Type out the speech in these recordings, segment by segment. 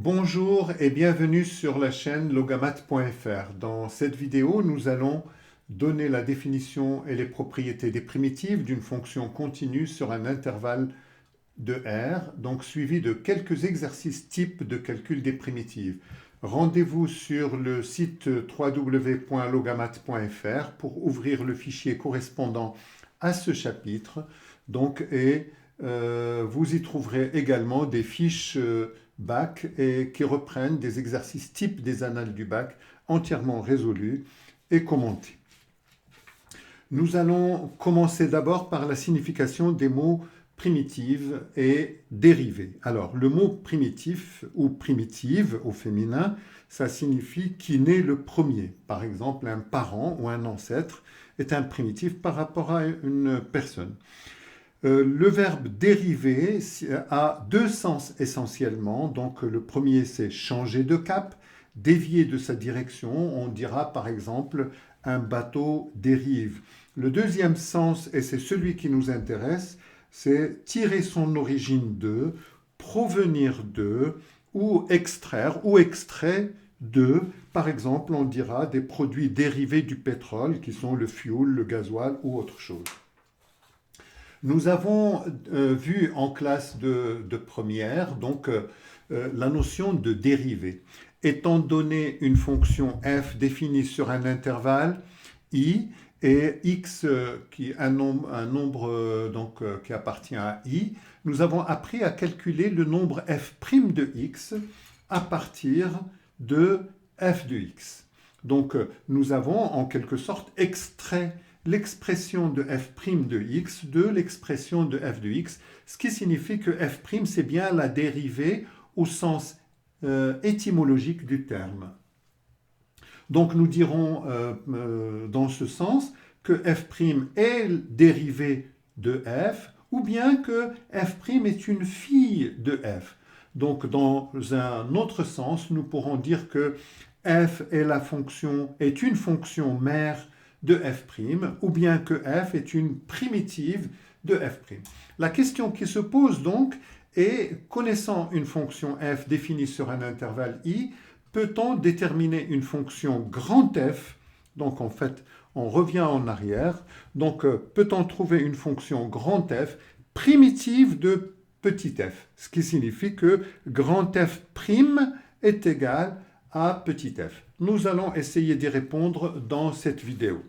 Bonjour et bienvenue sur la chaîne logamat.fr. Dans cette vidéo, nous allons donner la définition et les propriétés des primitives d'une fonction continue sur un intervalle de R, donc suivi de quelques exercices types de calcul des primitives. Rendez-vous sur le site www.logamat.fr pour ouvrir le fichier correspondant à ce chapitre. Vous y trouverez également des fiches bac et qui reprennent des exercices types des annales du bac entièrement résolus et commentés. Nous allons commencer d'abord par la signification des mots primitive et dérivée. Alors, le mot primitif ou primitive au féminin, ça signifie qui naît le premier. Par exemple, un parent ou un ancêtre est un primitif par rapport à une personne. Le verbe dériver a deux sens essentiellement. Donc, le premier, c'est changer de cap, dévier de sa direction. On dira par exemple un bateau dérive. Le deuxième sens, et c'est celui qui nous intéresse, c'est tirer son origine de, provenir de, ou extraire, ou extrait de. Par exemple, on dira des produits dérivés du pétrole, qui sont le fioul, le gasoil ou autre chose. Nous avons vu en classe de première la notion de dérivée. Étant donné une fonction f définie sur un intervalle i et x qui est un nombre qui appartient à i, nous avons appris à calculer le nombre f' de x à partir de f de x. Donc nous avons en quelque sorte extrait l'expression de f' de x de l'expression de f de x, ce qui signifie que f' c'est bien la dérivée au sens étymologique du terme. Donc nous dirons dans ce sens que f' est dérivée de f, ou bien que f' est une fille de f. Donc dans un autre sens, nous pourrons dire que f est une fonction mère de f', ou bien que f est une primitive de f'. La question qui se pose donc est, connaissant une fonction f définie sur un intervalle i, peut-on déterminer une fonction grand f? Donc en fait, on revient en arrière. Donc peut-on trouver une fonction grand f primitive de petit f? Ce qui signifie que grand f' est égal à petit f. Nous allons essayer d'y répondre dans cette vidéo.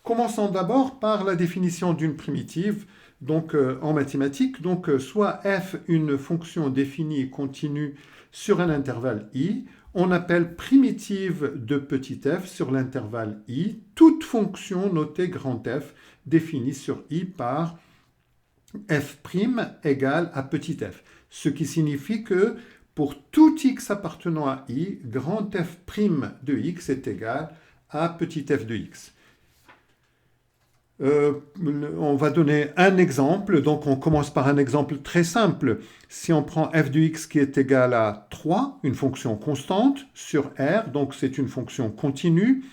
Commençons d'abord par la définition d'une primitive en mathématiques. Donc, soit f une fonction définie et continue sur un intervalle i, on appelle primitive de petit f sur l'intervalle i toute fonction notée grand F définie sur i par f' égale à petit f. Ce qui signifie que pour tout x appartenant à i, grand f' de x est égal à petit f de x. On va donner un exemple, donc on commence par un exemple très simple. Si on prend f de x qui est égal à 3, une fonction constante sur R, donc c'est une fonction continue,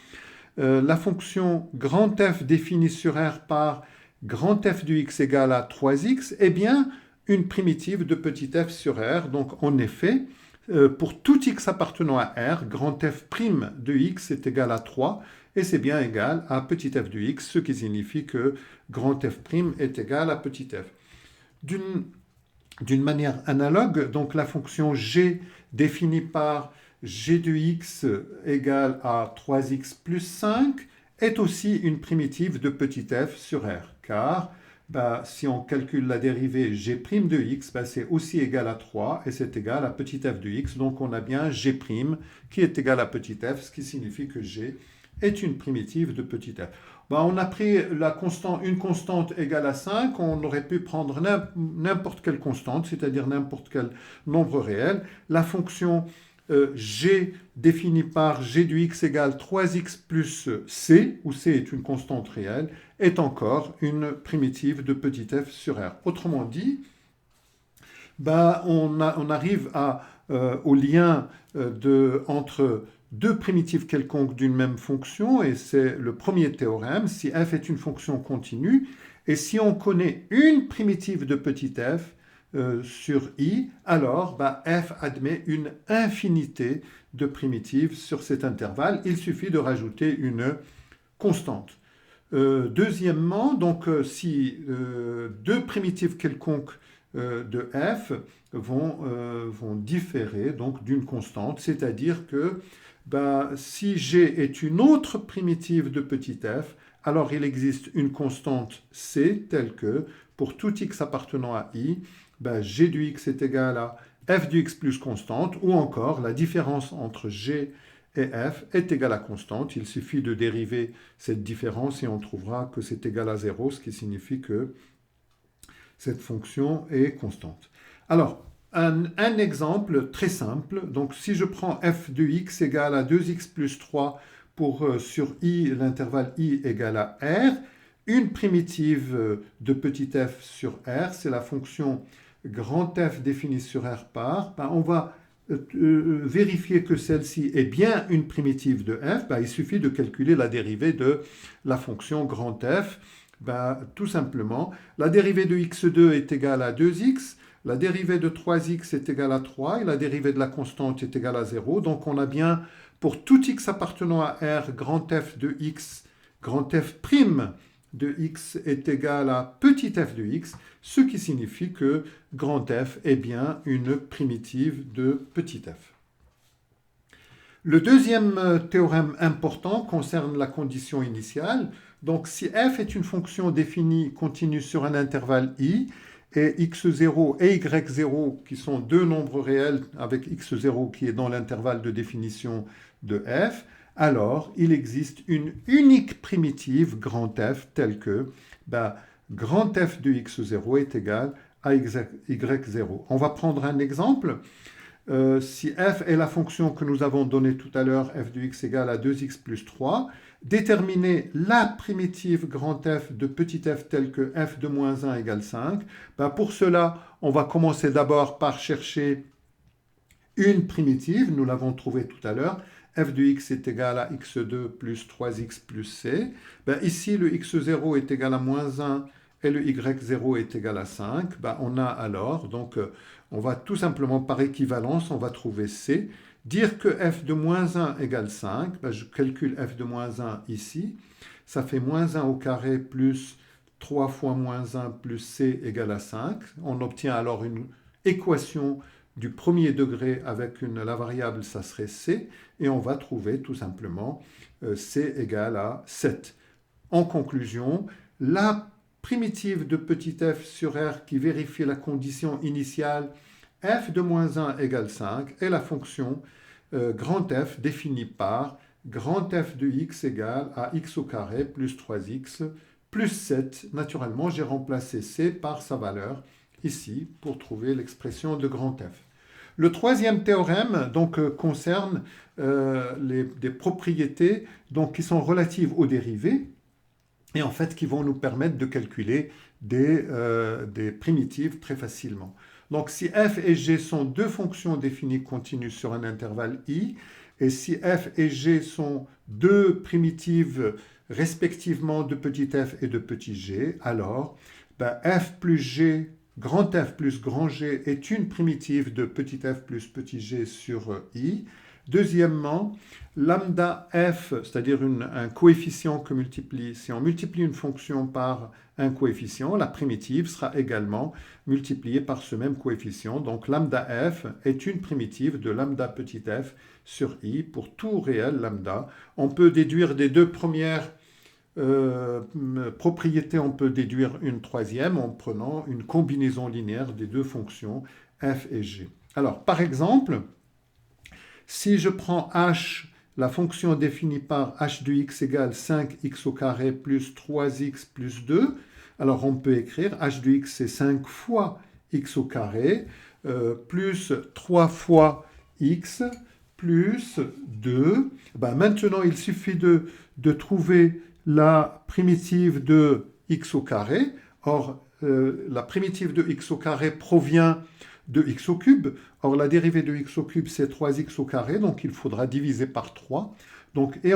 la fonction grand F définie sur R par grand F de x égale à 3x est bien une primitive de petit f sur R. Donc en effet, pour tout x appartenant à R, grand F' de x est égal à 3 et c'est bien égal à petit f de x, ce qui signifie que grand F' est égal à petit f. D'une manière analogue, donc la fonction g définie par g de x égale à 3x plus 5 est aussi une primitive de petit f sur R, car si on calcule la dérivée g' de x, c'est aussi égal à 3 et c'est égal à petit f de x. Donc on a bien g' qui est égal à petit f, ce qui signifie que g est une primitive de petit f. On a pris une constante égale à 5, on aurait pu prendre n'importe quelle constante, c'est-à-dire n'importe quel nombre réel. La fonction g définie par g de x égale 3x plus c, où c est une constante réelle, est encore une primitive de petit f sur R. Autrement dit, on arrive au lien entre deux primitives quelconques d'une même fonction, et c'est le premier théorème, si f est une fonction continue, et si on connaît une primitive de petit f, sur i, alors f admet une infinité de primitives sur cet intervalle. Il suffit de rajouter une constante. Deuxièmement, donc, si deux primitives quelconques de f vont différer donc d'une constante, c'est-à-dire que si g est une autre primitive de petit f, alors il existe une constante c telle que pour tout x appartenant à i, g du x est égal à f du x plus constante, ou encore la différence entre g et f est égale à constante. Il suffit de dériver cette différence et on trouvera que c'est égal à 0, ce qui signifie que cette fonction est constante. Alors, un exemple très simple. Donc, si je prends f de x égale à 2x plus 3 pour sur i, l'intervalle i égale à r, une primitive de petit f sur r, c'est la fonction grand F définie sur R par, on va vérifier que celle-ci est bien une primitive de f, il suffit de calculer la dérivée de la fonction grand F. Tout simplement, la dérivée de x2 est égale à 2x, la dérivée de 3x est égale à 3 et la dérivée de la constante est égale à 0. Donc on a bien, pour tout x appartenant à R, grand F de x, grand F' de x est égal à petit f de x, ce qui signifie que grand F est bien une primitive de petit f. Le deuxième théorème important concerne la condition initiale. Donc si f est une fonction définie continue sur un intervalle i, et x0 et y0 qui sont deux nombres réels avec x0 qui est dans l'intervalle de définition de f, alors il existe une unique primitive grand F telle que grand F de x0 est égal à y0. On va prendre un exemple. Si f est la fonction que nous avons donnée tout à l'heure, f de x égale à 2x plus 3, déterminer la primitive grand F de petit f telle que f de moins 1 égale 5. Pour cela, on va commencer d'abord par chercher une primitive, nous l'avons trouvée tout à l'heure, f de x est égal à x2 plus 3x plus c. Ici, le x0 est égal à moins 1 et le y0 est égal à 5. On a alors, donc on va tout simplement par équivalence, on va trouver c. Dire que f de moins 1 égale 5, je calcule f de moins 1 ici. Ça fait moins 1 au carré plus 3 fois moins 1 plus c égale à 5. On obtient alors une équation du premier degré avec la variable, ça serait c, et on va trouver tout simplement c égale à 7. En conclusion, la primitive de petit f sur r qui vérifie la condition initiale f de moins 1 égale 5 est la fonction grand F définie par grand F de x égale à x au carré plus 3x plus 7. Naturellement, j'ai remplacé c par sa valeur ici pour trouver l'expression de grand F. Le troisième théorème donc, concerne des propriétés donc, qui sont relatives aux dérivées et en fait qui vont nous permettre de calculer des primitives très facilement. Donc si f et g sont deux fonctions définies continues sur un intervalle i, et si f et g sont deux primitives respectivement de petit f et de petit g, alors f plus g, grand F plus grand G est une primitive de petit f plus petit g sur i. Deuxièmement, lambda f, c'est-à-dire un coefficient que multiplie, si on multiplie une fonction par un coefficient, la primitive sera également multipliée par ce même coefficient. Donc lambda f est une primitive de lambda petit f sur i pour tout réel lambda. On peut déduire des deux premières propriétés, on peut déduire une troisième en prenant une combinaison linéaire des deux fonctions f et g. Alors par exemple, si je prends h, la fonction définie par h de x égale 5x au carré plus 3x plus 2, alors on peut écrire h de x c'est 5 fois x au carré plus 3 fois x plus 2. Maintenant, il suffit de trouver la primitive de x au carré. Or, la primitive de x au carré provient de x au cube. Or, la dérivée de x au cube, c'est 3x au carré, donc il faudra diviser par 3. Donc, et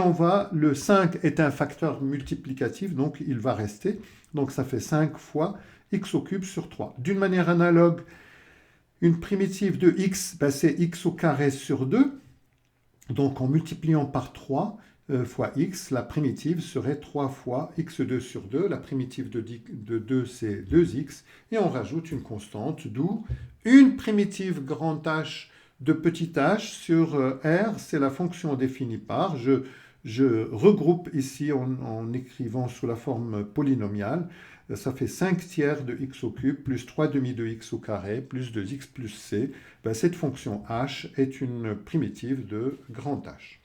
le 5 est un facteur multiplicatif, donc il va rester. Donc, ça fait 5 fois x au cube sur 3. D'une manière analogue, Une primitive de x, ben, c'est x au carré sur 2. Donc en multipliant par 3 fois x, la primitive serait 3 fois x2 sur 2. La primitive de 2, c'est 2x. Et on rajoute une constante, d'où une primitive grand H de petit h sur R, c'est la fonction définie par. Je regroupe ici en écrivant sous la forme polynomiale. Ça fait 5 tiers de x au cube plus 3 demi de x au carré plus 2x plus c. Ben, cette fonction h est une primitive de grand H.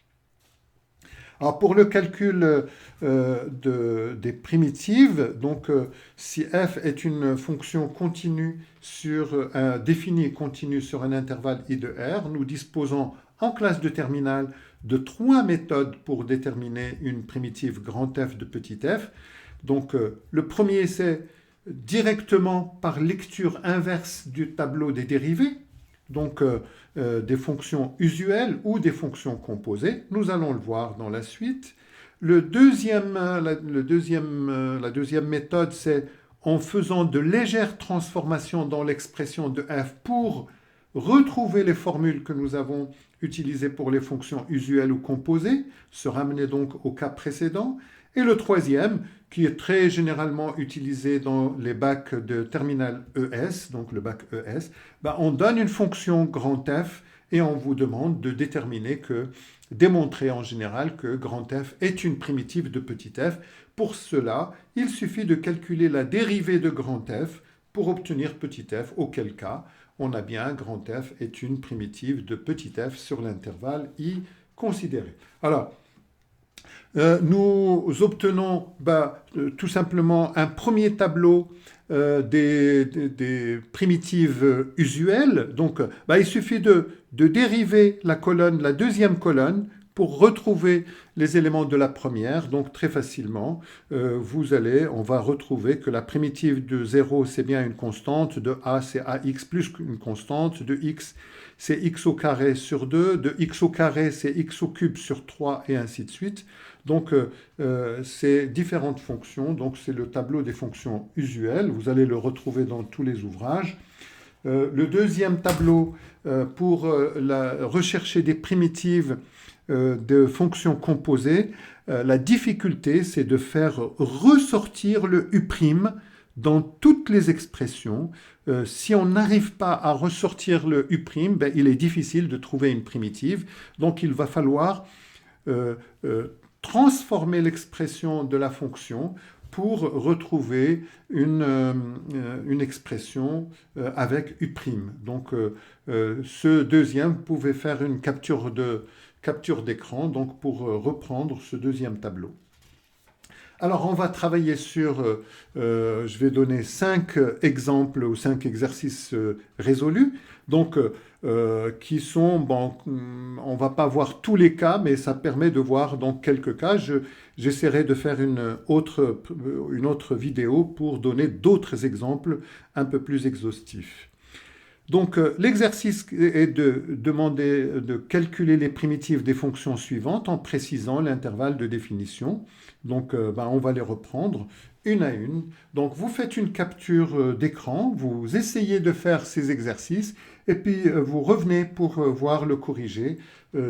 Alors pour le calcul des primitives, donc si f est une fonction continue définie et continue sur un intervalle i de r, nous disposons en classe de terminale de 3 méthodes pour déterminer une primitive grand F de petit f. Donc le premier, c'est directement par lecture inverse du tableau des dérivées, donc des fonctions usuelles ou des fonctions composées. Nous allons le voir dans la suite. La deuxième méthode, c'est en faisant de légères transformations dans l'expression de f pour retrouver les formules que nous avons utilisées pour les fonctions usuelles ou composées, se ramener donc au cas précédent. Et le troisième, qui est très généralement utilisé dans les bacs de terminal ES, donc le bac ES, ben on donne une fonction grand F et on vous demande de démontrer en général que grand F est une primitive de petit f. Pour cela, il suffit de calculer la dérivée de grand F pour obtenir petit f, auquel cas on a bien grand F est une primitive de petit f sur l'intervalle i considéré. Alors, nous obtenons tout simplement un premier tableau des primitives usuelles. Donc, il suffit de dériver la deuxième colonne pour retrouver les éléments de la première. Donc, très facilement, on va retrouver que la primitive de 0, c'est bien une constante, de a, c'est ax plus une constante, de x, c'est x au carré sur 2, de x au carré, c'est x au cube sur 3, et ainsi de suite. Donc, ces différentes fonctions, donc c'est le tableau des fonctions usuelles, vous allez le retrouver dans tous les ouvrages. Le deuxième tableau, pour rechercher des primitives de fonctions composées, la difficulté, c'est de faire ressortir le U' dans toutes les expressions. Si on n'arrive pas à ressortir le U', il est difficile de trouver une primitive. Donc, il va falloir transformer l'expression de la fonction pour retrouver une expression avec U'. Donc, ce deuxième, vous pouvez faire une capture d'écran donc pour reprendre ce deuxième tableau. Alors, on va travailler sur, je vais donner 5 exemples ou 5 exercices résolus, donc qui sont, on ne va pas voir tous les cas, mais ça permet de voir dans quelques cas. J'essaierai de faire une autre vidéo pour donner d'autres exemples un peu plus exhaustifs. Donc, l'exercice est de demander de calculer les primitives des fonctions suivantes en précisant l'intervalle de définition. Donc, on va les reprendre une à une. Donc, vous faites une capture d'écran, vous essayez de faire ces exercices et puis vous revenez pour voir le corriger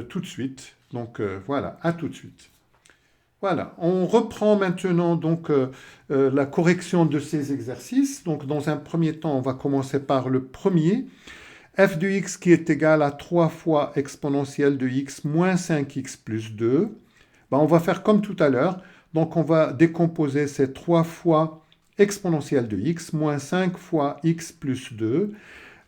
tout de suite. Donc, voilà, à tout de suite. Voilà, on reprend maintenant donc la correction de ces exercices. Donc dans un premier temps, on va commencer par le premier. f de x qui est égal à 3 fois exponentielle de x moins 5x plus 2. On va faire comme tout à l'heure. Donc on va décomposer ces 3 fois exponentielle de x moins 5 fois x plus 2.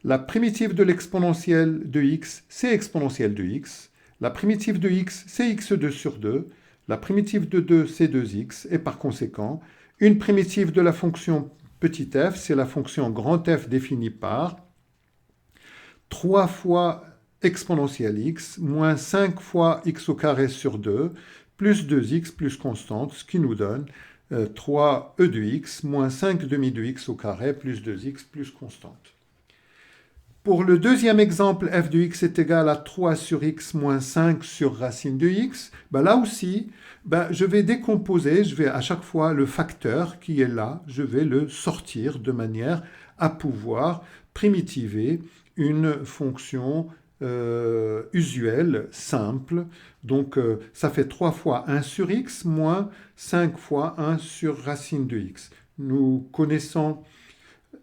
La primitive de l'exponentielle de x, c'est exponentielle de x. La primitive de x, c'est x2 sur 2. La primitive de 2, c'est 2x, et par conséquent, une primitive de la fonction petit f, c'est la fonction grand F définie par 3 fois exponentielle x, moins 5 fois x au carré sur 2, plus 2x plus constante, ce qui nous donne 3e de x, moins 5 demi de x au carré, plus 2x plus constante. Pour le deuxième exemple, f de x est égal à 3 sur x moins 5 sur racine de x. Là aussi, je vais décomposer, à chaque fois le facteur qui est là, je vais le sortir de manière à pouvoir primitiver une fonction usuelle, simple. Donc, ça fait 3 fois 1 sur x moins 5 fois 1 sur racine de x. Nous connaissons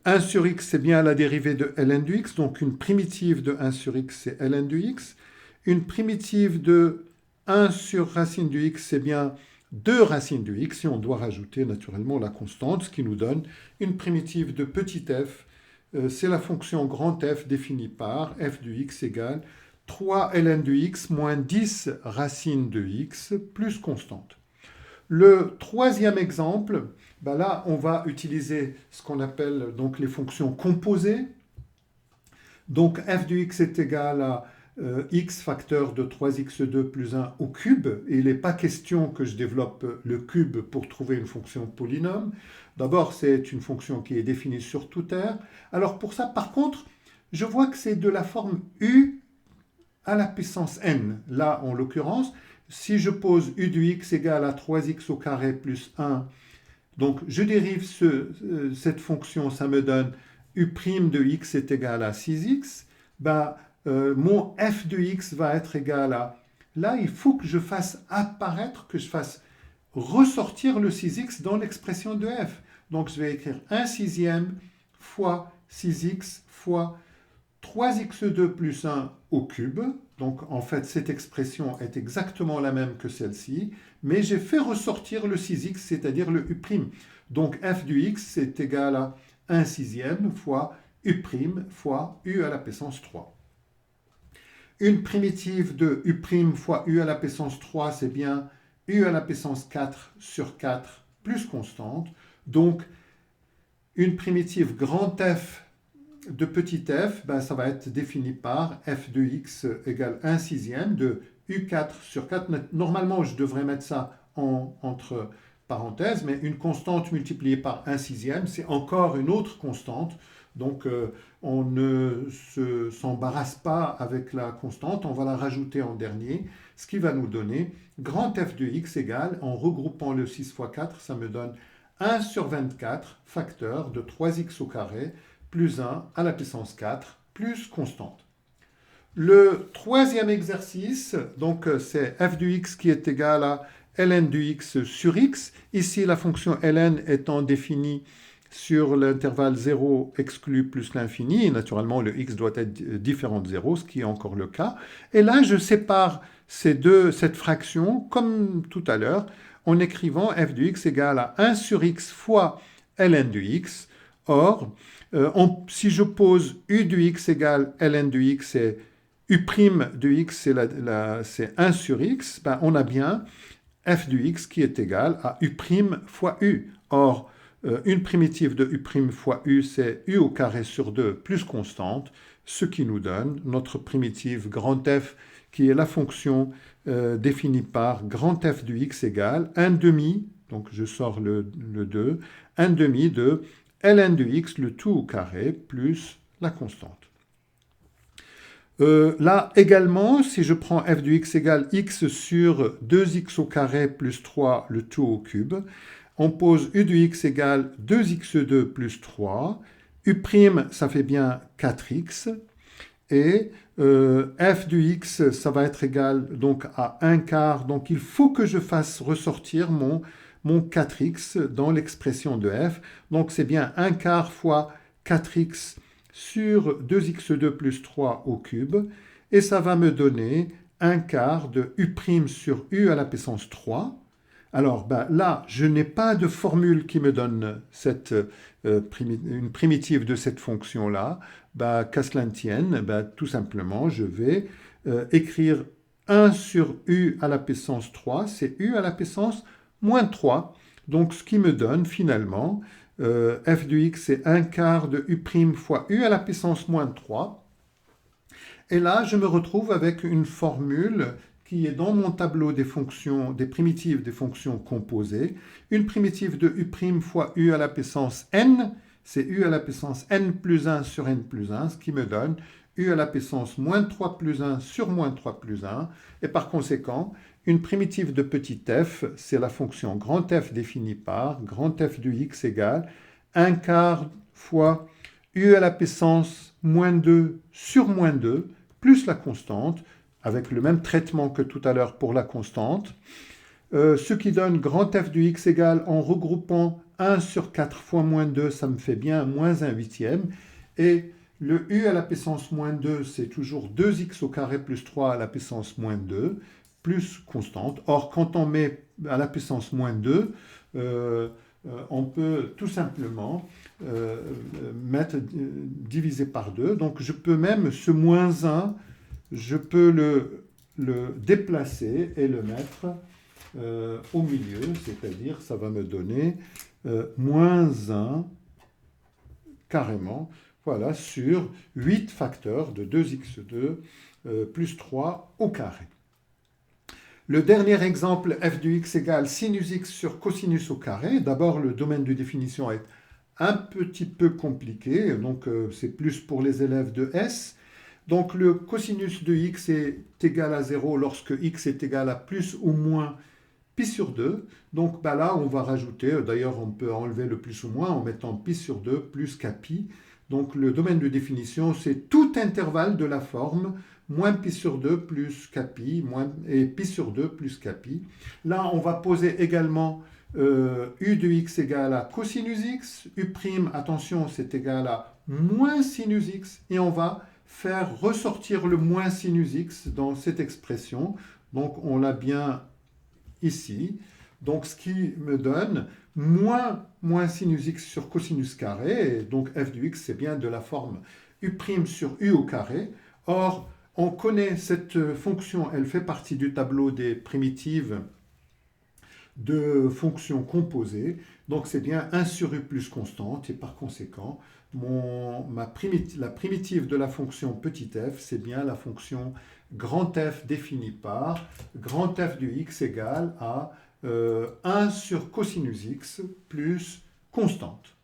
1 sur x, c'est bien la dérivée de ln de x. Donc, une primitive de 1 sur x, c'est ln de x. Une primitive de 1 sur racine de x, c'est bien 2 racines de x. Et on doit rajouter naturellement la constante, ce qui nous donne une primitive de petit f. C'est la fonction grand F définie par f de x égale 3 ln de x moins 10 racine de x plus constante. Le troisième exemple, ben là, on va utiliser ce qu'on appelle donc les fonctions composées. Donc f de x est égal à x facteur de 3x2 plus 1 au cube. Et il n'est pas question que je développe le cube pour trouver une fonction polynôme. D'abord, c'est une fonction qui est définie sur tout R. Alors pour ça, par contre, je vois que c'est de la forme u à la puissance n. Là, en l'occurrence, si je pose u de x égale à 3x au carré plus 1, donc je dérive cette fonction, ça me donne u' de x est égal à 6x. Ben, mon f de x va être égal à... Là, il faut que je fasse apparaître, que je fasse ressortir le 6x dans l'expression de f. Donc, je vais écrire 1 sixième fois 6x fois 3x2 plus 1 au cube. Donc, en fait, cette expression est exactement la même que celle-ci, mais j'ai fait ressortir le 6x, c'est-à-dire le u'. Donc, f de x est égal à 1 sixième fois u' fois u à la puissance 3. Une primitive de u' fois u à la puissance 3, c'est bien u à la puissance 4 sur 4 plus constante. Donc, une primitive grand F de petit f, ben, ça va être défini par f de x égale 1 sixième de u4 sur 4. Normalement, je devrais mettre ça entre parenthèses, mais une constante multipliée par 1 sixième, c'est encore une autre constante. Donc, on ne s'embarrasse pas avec la constante, on va la rajouter en dernier, ce qui va nous donner grand f de x égale, en regroupant le 6 fois 4, ça me donne 1 sur 24 facteur de 3x au carré plus 1 à la puissance 4 plus constante. Le troisième exercice, donc c'est f de x qui est égal à ln de x sur x. Ici, la fonction ln étant définie sur l'intervalle 0 exclu plus l'infini, et naturellement le x doit être différent de 0, ce qui est encore le cas. Et là, je sépare cette fraction, comme tout à l'heure, en écrivant f de x égale à 1 sur x fois ln de x. Or, si je pose u de x égale ln de x et u' de x, c'est 1 sur x, ben on a bien f de x qui est égal à u' fois u. Or, une primitive de u' fois u, c'est u au carré sur 2 plus constante, ce qui nous donne notre primitive grand F, qui est la fonction définie par grand F de x égale 1 demi, donc je sors le 2, 1 demi de ln de x, le tout au carré, plus la constante. Là également, si je prends f de x égale x sur 2x au carré plus 3, le tout au cube, on pose u de x égale 2x2 plus 3, u', ça fait bien 4x, et f de x, ça va être égal donc à 1 quart, donc il faut que je fasse ressortir mon 4x dans l'expression de f. Donc c'est bien 1 quart fois 4x sur 2x2 plus 3 au cube. Et ça va me donner 1 quart de u' sur u à la puissance 3. Alors ben, là, je n'ai pas de formule qui me donne une primitive de cette fonction-là. Ben, qu'à cela ne tienne, ben, tout simplement, je vais écrire 1 sur u à la puissance 3, c'est u à la puissance moins 3. Donc, ce qui me donne finalement, f de x, c'est 1 quart de u' fois u à la puissance moins 3. Et là, je me retrouve avec une formule qui est dans mon tableau des fonctions, des primitives des fonctions composées. Une primitive de u' fois u à la puissance n, c'est u à la puissance n plus 1 sur n plus 1, ce qui me donne u à la puissance moins 3 plus 1 sur moins 3 plus 1. Et par conséquent, une primitive de petit f, c'est la fonction grand F définie par grand F de x égale 1 quart fois u à la puissance moins 2 sur moins 2, plus la constante, avec le même traitement que tout à l'heure pour la constante, ce qui donne grand f de x égale, en regroupant 1 sur 4 fois moins 2, ça me fait bien moins 1 huitième, et le u à la puissance moins 2, c'est toujours 2x au carré plus 3 à la puissance moins 2, plus constante. Or, quand on met à la puissance moins 2, on peut tout simplement diviser par 2. Donc, je peux même ce moins 1, je peux le déplacer et le mettre au milieu, c'est-à-dire ça va me donner moins 1 carrément, voilà, sur 8 facteurs de 2x2 plus 3 au carré. Le dernier exemple, f de x égale sinus x sur cosinus au carré. D'abord, le domaine de définition est un petit peu compliqué, donc c'est plus pour les élèves de S. Donc le cosinus de x est égal à 0 lorsque x est égal à plus ou moins pi sur 2. Donc là, on va rajouter, d'ailleurs on peut enlever le plus ou moins en mettant pi sur 2 plus kpi. Donc le domaine de définition, c'est tout intervalle de la forme moins pi sur 2 plus kpi et pi sur 2 plus kpi. Là, on va poser également u de x égale à cosinus x, u', attention, c'est égal à moins sinus x, et on va faire ressortir le moins sinus x dans cette expression. Donc on l'a bien ici. Donc ce qui me donne moins sinus x sur cosinus carré, et donc f de x c'est bien de la forme u' sur u au carré. Or, on connaît cette fonction, elle fait partie du tableau des primitives de fonctions composées, donc c'est bien 1 sur u plus constante, et par conséquent, la primitive de la fonction petit f, c'est bien la fonction grand F définie par grand F de x égale à 1 sur cosinus x plus constante.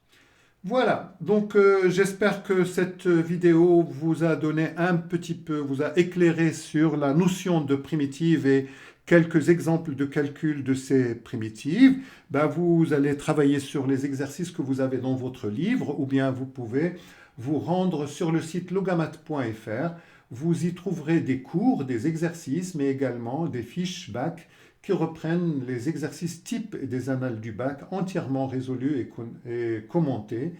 Voilà, donc j'espère que cette vidéo vous a donné un petit peu, vous a éclairé sur la notion de primitive et quelques exemples de calcul de ces primitives. Vous allez travailler sur les exercices que vous avez dans votre livre, ou bien vous pouvez vous rendre sur le site logamat.fr. Vous y trouverez des cours, des exercices, mais également des fiches bac qui reprennent les exercices types des annales du bac entièrement résolus et commentés.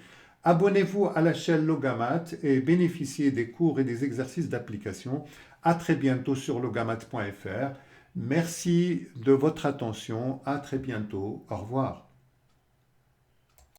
Abonnez-vous à la chaîne Logamat et bénéficiez des cours et des exercices d'application. À très bientôt sur logamat.fr. Merci de votre attention. À très bientôt. Au revoir.